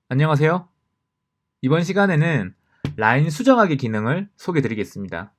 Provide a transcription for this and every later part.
안녕하세요. 이번 시간에는 라인 수정하기 기능을 소개해 드리겠습니다.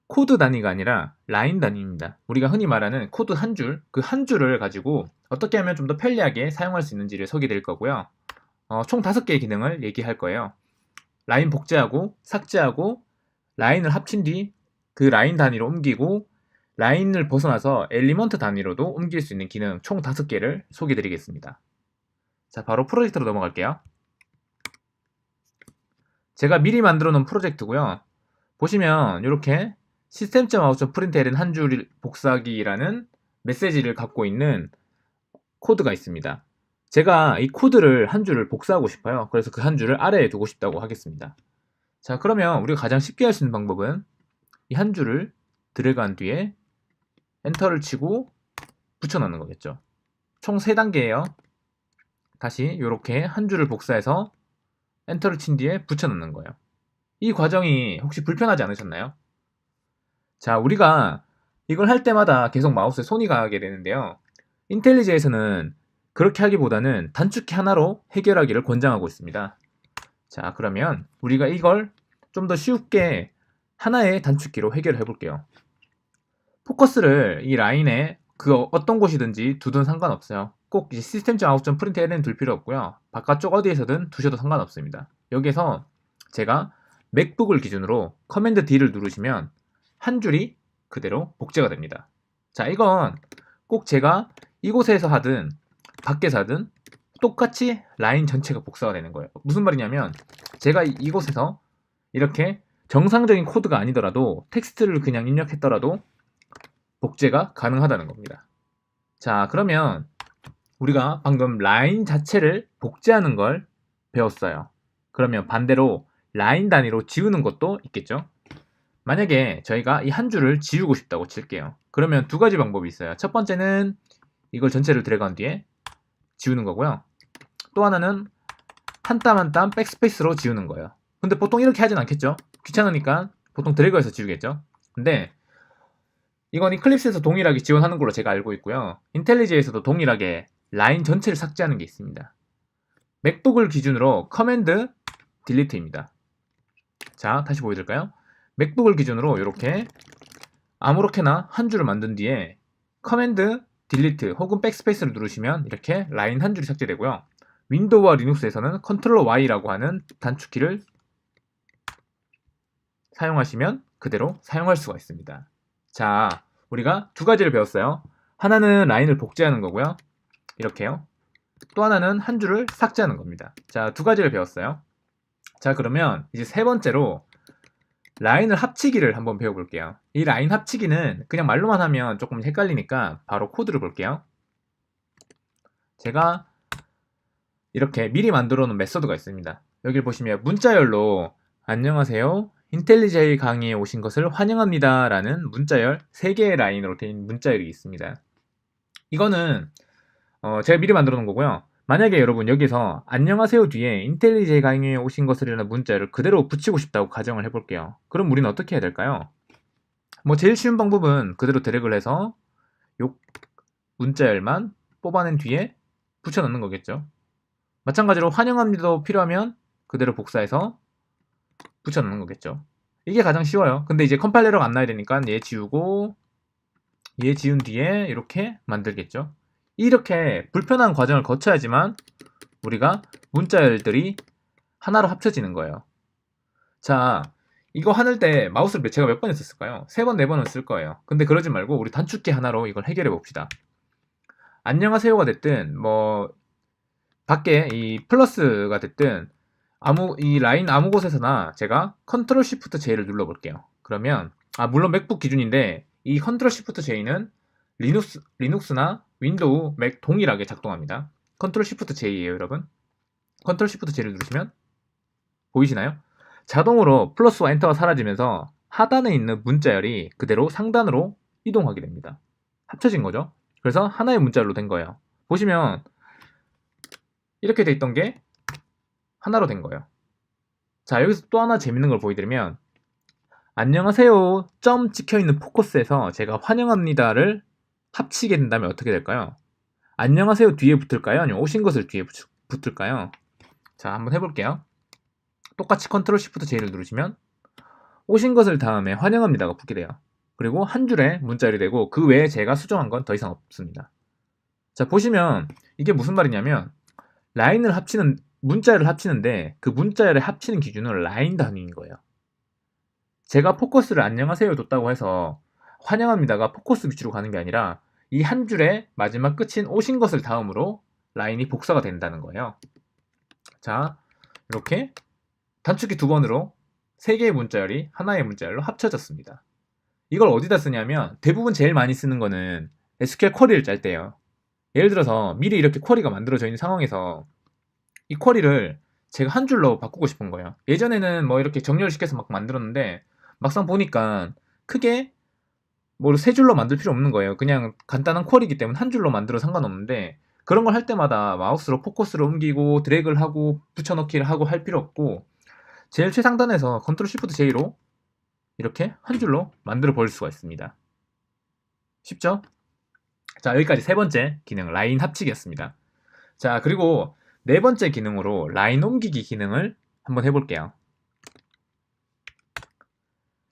코드 단위가 아니라 라인 단위입니다. 우리가 흔히 말하는 코드 한 줄, 그 한 줄을 가지고 어떻게 하면 좀 더 편리하게 사용할 수 있는지를 소개해 드릴 거고요. 총 5개의 기능을 얘기할 거예요. 라인 복제하고, 삭제하고, 라인을 합친 뒤 그 라인 단위로 옮기고, 라인을 벗어나서 엘리먼트 단위로도 옮길 수 있는 기능 총 5개를 소개해 드리겠습니다. 자, 바로 프로젝트로 넘어갈게요. 제가 미리 만들어 놓은 프로젝트고요. 보시면 이렇게 system.out.println 한 줄 복사하기라는 메시지를 갖고 있는 코드가 있습니다. 제가 이 코드를 한 줄을 복사하고 싶어요. 그래서 그 한 줄을 아래에 두고 싶다고 하겠습니다. 자, 그러면 우리가 가장 쉽게 할 수 있는 방법은 이 한 줄을 드래그한 뒤에 엔터를 치고 붙여넣는 거겠죠. 총 3단계예요. 다시 이렇게 한 줄을 복사해서 엔터를 친 뒤에 붙여넣는 거예요. 이 과정이 혹시 불편하지 않으셨나요? 자, 우리가 이걸 할 때마다 계속 마우스에 손이 가게 되는데요. 인텔리제에서는 그렇게 하기보다는 단축키 하나로 해결하기를 권장하고 있습니다. 자, 그러면 우리가 이걸 좀 더 쉽게 하나의 단축키로 해결해 볼게요. 포커스를 이 라인에 그 어떤 곳이든지 두든 상관없어요. 꼭 system.out.println 둘 필요 없고요. 바깥쪽 어디에서든 두셔도 상관없습니다. 여기서 제가 맥북을 기준으로 커맨드 D를 누르시면 한 줄이 그대로 복제가 됩니다. 자, 이건 꼭 제가 이곳에서 하든 밖에서 하든 똑같이 라인 전체가 복사가 되는 거예요. 무슨 말이냐면 제가 이곳에서 이렇게 정상적인 코드가 아니더라도 텍스트를 그냥 입력했더라도 복제가 가능하다는 겁니다. 자, 그러면 우리가 방금 라인 자체를 복제하는 걸 배웠어요. 그러면 반대로 라인 단위로 지우는 것도 있겠죠? 만약에 저희가 이 한 줄을 지우고 싶다고 칠게요. 그러면 2가지 방법이 있어요. 첫 번째는 이걸 전체를 드래그한 뒤에 지우는 거고요. 또 하나는 한 땀 한 땀 백스페이스로 지우는 거예요. 근데 보통 이렇게 하진 않겠죠? 귀찮으니까 보통 드래그해서 지우겠죠? 근데 이건 이클립스에서 동일하게 지원하는 걸로 제가 알고 있고요. 인텔리제에서도 동일하게 라인 전체를 삭제하는 게 있습니다. 맥북을 기준으로 커맨드 딜리트입니다. 자, 다시 보여드릴까요? 맥북을 기준으로 이렇게 아무렇게나 한 줄을 만든 뒤에 커맨드 딜리트 혹은 백스페이스를 누르시면 이렇게 라인 한 줄이 삭제되고요. 윈도우와 리눅스에서는 컨트롤 Y라고 하는 단축키를 사용하시면 그대로 사용할 수가 있습니다. 자, 우리가 2가지를 배웠어요. 하나는 라인을 복제하는 거고요. 이렇게요. 또 하나는 한 줄을 삭제하는 겁니다. 자, 2가지를 배웠어요. 자, 그러면 이제 3번째로 라인을 합치기를 한번 배워볼게요. 이 라인 합치기는 그냥 말로만 하면 조금 헷갈리니까 바로 코드를 볼게요. 제가 이렇게 미리 만들어 놓은 메서드가 있습니다. 여기 보시면 문자열로 안녕하세요. 인텔리제이 강의에 오신 것을 환영합니다 라는 문자열 3개의 라인으로 된 문자열이 있습니다. 이거는 제가 미리 만들어 놓은 거고요. 만약에 여러분 여기서 안녕하세요 뒤에 인텔리제이 강의에 오신 것을이라는 문자열을 그대로 붙이고 싶다고 가정을 해볼게요. 그럼 우리는 어떻게 해야 될까요? 뭐 제일 쉬운 방법은 그대로 드래그를 해서 요 문자열만 뽑아낸 뒤에 붙여넣는 거겠죠. 마찬가지로 환영합니다도 필요하면 그대로 복사해서 붙여넣는 거겠죠. 이게 가장 쉬워요. 근데 이제 컴파일러가 안 나야 되니까 얘 지우고 얘 지운 뒤에 이렇게 만들겠죠. 이렇게 불편한 과정을 거쳐야지만 우리가 문자열들이 하나로 합쳐지는 거예요. 자, 이거 하늘 때 마우스를 제가 몇 번 했었을까요? 3번, 4번은 쓸 거예요. 근데 그러지 말고 우리 단축키 하나로 이걸 해결해 봅시다. 안녕하세요가 됐든 뭐 밖에 이 플러스가 됐든 이 라인 아무 곳에서나 제가 컨트롤 시프트 J를 눌러 볼게요. 그러면 물론 맥북 기준인데 이 컨트롤 시프트 J는 리눅스나 윈도우, 맥 동일하게 작동합니다. 컨트롤 시프트 J예요, 여러분. 컨트롤 시프트 J를 누르시면 보이시나요? 자동으로 플러스와 엔터가 사라지면서 하단에 있는 문자열이 그대로 상단으로 이동하게 됩니다. 합쳐진 거죠. 그래서 하나의 문자열로 된 거예요. 보시면 이렇게 돼 있던 게 하나로 된 거예요. 자, 여기서 또 하나 재밌는 걸 보여드리면 안녕하세요 점 찍혀있는 포커스에서 제가 환영합니다를 합치게 된다면 어떻게 될까요? 안녕하세요 뒤에 붙을까요? 아니면 오신 것을 뒤에 붙을까요? 자, 한번 해볼게요. 똑같이 컨트롤 시프트 J를 누르시면 오신 것을 다음에 환영합니다가 붙게 돼요. 그리고 한 줄에 문자열이 되고 그 외에 제가 수정한 건 더 이상 없습니다. 자, 보시면 이게 무슨 말이냐면 라인을 합치는 문자열을 합치는데 그 문자열의 합치는 기준은 라인 단위인 거예요. 제가 포커스를 안녕하세요 뒀다고 해서 환영합니다가 포커스 위치로 가는 게 아니라 이 한 줄의 마지막 끝인 오신 것을 다음으로 라인이 복사가 된다는 거예요. 자, 이렇게 단축키 2번으로 3개의 문자열이 하나의 문자열로 합쳐졌습니다. 이걸 어디다 쓰냐면 대부분 제일 많이 쓰는 거는 SQL 쿼리를 짤 때예요. 예를 들어서 미리 이렇게 쿼리가 만들어져 있는 상황에서 이 쿼리를 제가 한 줄로 바꾸고 싶은 거예요. 예전에는 뭐 이렇게 정렬시켜서 막 만들었는데 막상 보니까 크게 뭐 3줄로 만들 필요 없는 거예요. 그냥 간단한 쿼리이기 때문에 한 줄로 만들어 상관없는데 그런 걸 할 때마다 마우스로 포커스를 옮기고 드래그를 하고 붙여넣기를 하고 할 필요 없고 제일 최상단에서 컨트롤 시프트 J로 이렇게 한 줄로 만들어 버릴 수가 있습니다. 쉽죠? 자, 여기까지 3번째 기능 라인 합치기였습니다. 자, 그리고 4번째 기능으로 라인 옮기기 기능을 한번 해볼게요.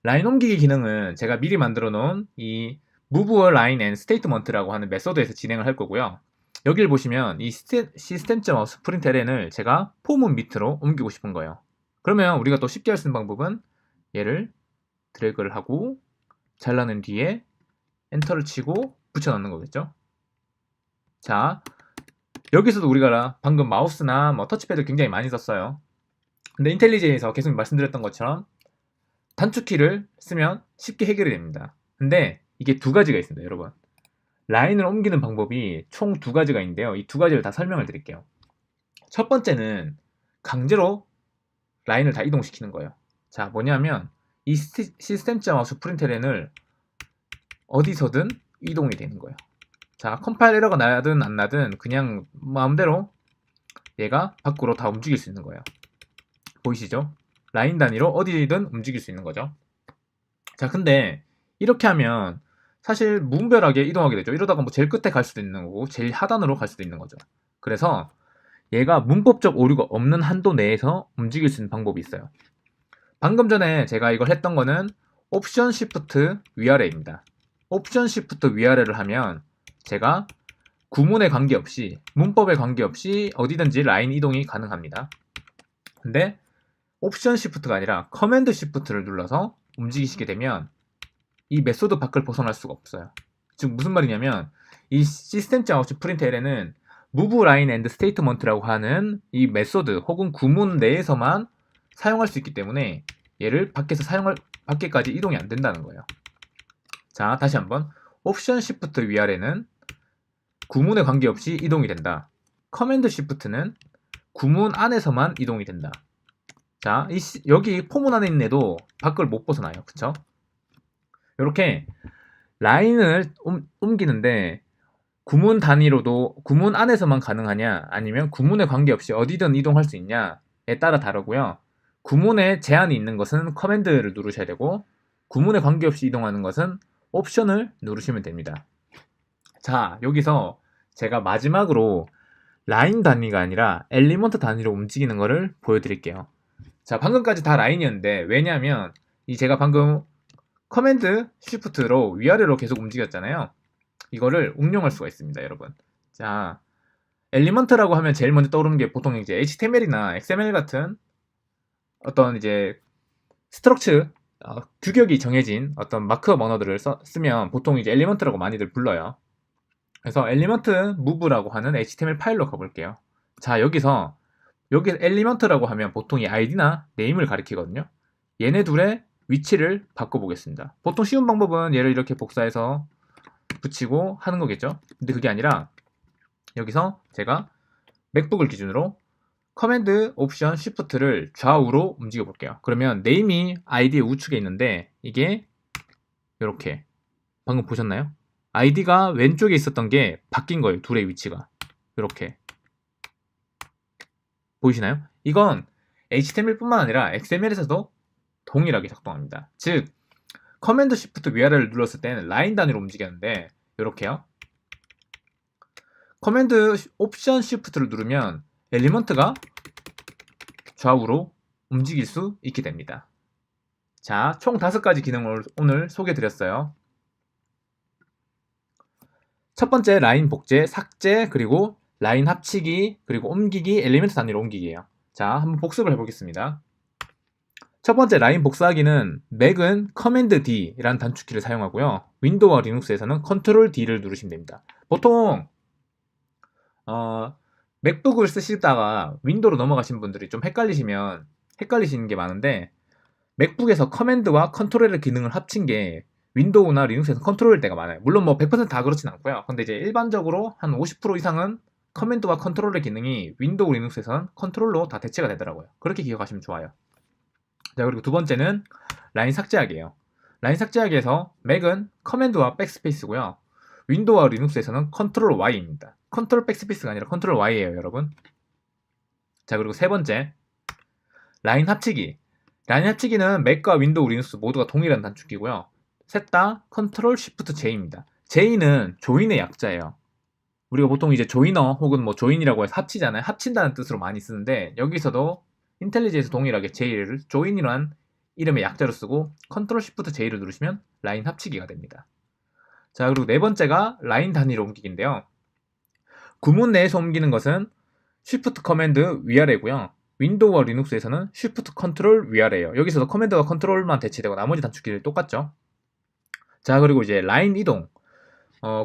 라인 옮기기 기능은 제가 미리 만들어 놓은 이 move line and statement라고 하는 메소드에서 진행을 할 거고요. 여기를 보시면 이 system.out.println을 제가 포문 밑으로 옮기고 싶은 거예요. 그러면 우리가 또 쉽게 할 수 있는 방법은 얘를 드래그를 하고 잘라낸 뒤에 엔터를 치고 붙여넣는 거겠죠. 자, 여기서도 우리가 방금 마우스나 뭐 터치패드 굉장히 많이 썼어요. 근데 인텔리제에서 계속 말씀드렸던 것처럼 단축키를 쓰면 쉽게 해결이 됩니다. 근데 이게 2가지가 있습니다, 여러분. 라인을 옮기는 방법이 총 2가지가 있는데요. 이 2가지를 다 설명을 드릴게요. 첫 번째는 강제로 라인을 다 이동시키는 거예요. 자, 뭐냐면 이 시스템.out 프린tln을 어디서든 이동이 되는 거예요. 자, 컴파일 에러가 나든 안 나든 그냥 마음대로 얘가 밖으로 다 움직일 수 있는 거예요. 보이시죠? 라인 단위로 어디든 움직일 수 있는 거죠. 자, 근데 이렇게 하면 사실 무분별하게 이동하게 되죠. 이러다가 뭐 제일 끝에 갈 수도 있는 거고 제일 하단으로 갈 수도 있는 거죠. 그래서 얘가 문법적 오류가 없는 한도 내에서 움직일 수 있는 방법이 있어요. 방금 전에 제가 이걸 했던 거는 옵션 시프트 위아래입니다. 옵션 시프트 위아래를 하면 제가 구문에 관계없이 문법에 관계없이 어디든지 라인 이동이 가능합니다. 근데 옵션 시프트가 아니라 커맨드 시프트를 눌러서 움직이시게 되면 이 메소드 밖을 벗어날 수가 없어요. 즉 무슨 말이냐면 이 시스템.out 프린tln은 move line and statement라고 하는 이 메소드 혹은 구문 내에서만 사용할 수 있기 때문에 얘를 밖에까지 이동이 안 된다는 거예요. 자, 다시 한번 옵션 시프트 위아래는 구문에 관계없이 이동이 된다. 커맨드 시프트는 구문 안에서만 이동이 된다. 자, 여기 포문 안에 있는 애도 밖을 못 벗어나요. 그쵸? 이렇게 라인을 옮기는데 구문 단위로도 구문 안에서만 가능하냐 아니면 구문에 관계없이 어디든 이동할 수 있냐에 따라 다르고요. 구문에 제한이 있는 것은 커맨드를 누르셔야 되고 구문에 관계없이 이동하는 것은 옵션을 누르시면 됩니다. 자, 여기서 제가 마지막으로 라인 단위가 아니라 엘리먼트 단위로 움직이는 것을 보여드릴게요. 자, 방금까지 다 라인이었는데 왜냐하면 제가 방금 커맨드 쉬프트로 위아래로 계속 움직였잖아요. 이거를 응용할 수가 있습니다, 여러분. 자, 엘리먼트라고 하면 제일 먼저 떠오르는 게 보통 이제 HTML이나 XML 같은 어떤 이제 스트럭처 규격이 정해진 어떤 마크업 언어들을 쓰면 보통 이제 엘리먼트라고 많이들 불러요. 그래서 엘리먼트 무브라고 하는 HTML 파일로 가볼게요. 자, 여기 엘리먼트라고 하면 보통 이 아이디나 네임을 가리키거든요. 얘네 둘의 위치를 바꿔보겠습니다. 보통 쉬운 방법은 얘를 이렇게 복사해서 붙이고 하는 거겠죠. 근데 그게 아니라 여기서 제가 맥북을 기준으로 커맨드, 옵션, 쉬프트를 좌우로 움직여 볼게요. 그러면 네임이 아이디의 우측에 있는데 이게 이렇게 방금 보셨나요? 아이디가 왼쪽에 있었던 게 바뀐 거예요. 둘의 위치가 이렇게 보이시나요? 이건 HTML뿐만 아니라 XML에서도 동일하게 작동합니다. 즉 커맨드 쉬프트 위아래를 눌렀을 때는 라인 단위로 움직였는데 이렇게요. 커맨드 옵션 쉬프트를 누르면 엘리먼트가 좌우로 움직일 수 있게 됩니다. 자, 총 5가지 기능을 오늘 소개해 드렸어요. 첫 번째 라인 복제, 삭제, 그리고 라인 합치기, 그리고 옮기기, 엘리멘트 단위로 옮기기예요. 자, 한번 복습을 해보겠습니다. 첫 번째 라인 복사하기는 맥은 커맨드 D라는 단축키를 사용하고요. 윈도우와 리눅스에서는 컨트롤 D를 누르시면 됩니다. 보통 맥북을 쓰시다가 윈도우로 넘어가신 분들이 좀 헷갈리시는 게 많은데, 맥북에서 커맨드와 컨트롤의 기능을 합친 게 윈도우나 리눅스에서 컨트롤일 때가 많아요. 물론 뭐 100%다 그렇진 않고요. 근데 이제 일반적으로 한 50% 이상은 커맨드와 컨트롤의 기능이 윈도우, 리눅스에서는 컨트롤로 다 대체가 되더라고요. 그렇게 기억하시면 좋아요. 자, 그리고 두 번째는 라인 삭제하기예요. 라인 삭제하기에서 맥은 커맨드와 백스페이스고요. 윈도우와 리눅스에서는 컨트롤 Y입니다. 컨트롤 백스페이스가 아니라 컨트롤 Y예요, 여러분. 자, 그리고 세 번째, 라인 합치기. 라인 합치기는 맥과 윈도우, 리눅스 모두가 동일한 단축키고요. 셋 다 컨트롤 쉬프트 J입니다. J는 조인의 약자예요. 우리가 보통 이제 조이너 혹은 뭐 조인이라고 해서 합치잖아요. 합친다는 뜻으로 많이 쓰는데, 여기서도 인텔리지에서 동일하게 J를 조인이란 이름의 약자로 쓰고 컨트롤 쉬프트 J를 누르시면 라인 합치기가 됩니다. 자, 그리고 네 번째가 라인 단위로 옮기기인데요. 구문 내에서 옮기는 것은 쉬프트 커맨드 위아래고요. 윈도우와 리눅스에서는 쉬프트 컨트롤 위아래예요. 여기서도 커맨드와 컨트롤만 대체되고 나머지 단축키는 똑같죠. 자, 그리고 이제 라인 이동.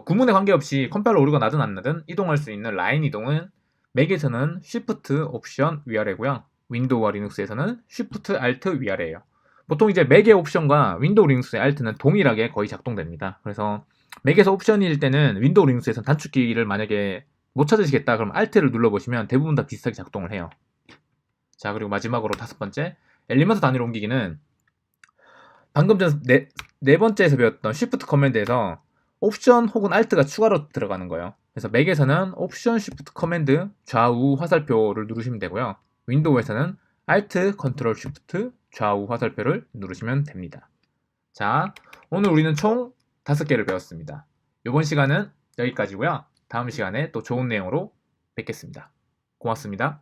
구문에 관계없이 컴파일러 오류가 나든 안 나든 이동할 수 있는 라인 이동은 맥에서는 쉬프트 옵션 위아래고요. 윈도우와 리눅스에서는 쉬프트 알트 위아래예요. 보통 이제 맥의 옵션과 윈도우 리눅스의 알트는 동일하게 거의 작동됩니다. 그래서 맥에서 옵션일 때는 윈도우 리눅스에서는 단축키를 만약에 못 찾으시겠다 그럼 알트를 눌러보시면 대부분 다 비슷하게 작동을 해요. 자, 그리고 마지막으로 5번째, 엘리먼트 단위로 옮기기는 방금 전 네 번째에서 배웠던 쉬프트 커맨드에서 옵션 혹은 알트가 추가로 들어가는 거예요. 그래서 맥에서는 옵션 쉬프트 커맨드 좌우 화살표를 누르시면 되고요. 윈도우에서는 알트 컨트롤 쉬프트 좌우 화살표를 누르시면 됩니다. 자, 오늘 우리는 총 5개를 배웠습니다. 이번 시간은 여기까지고요. 다음 시간에 또 좋은 내용으로 뵙겠습니다. 고맙습니다.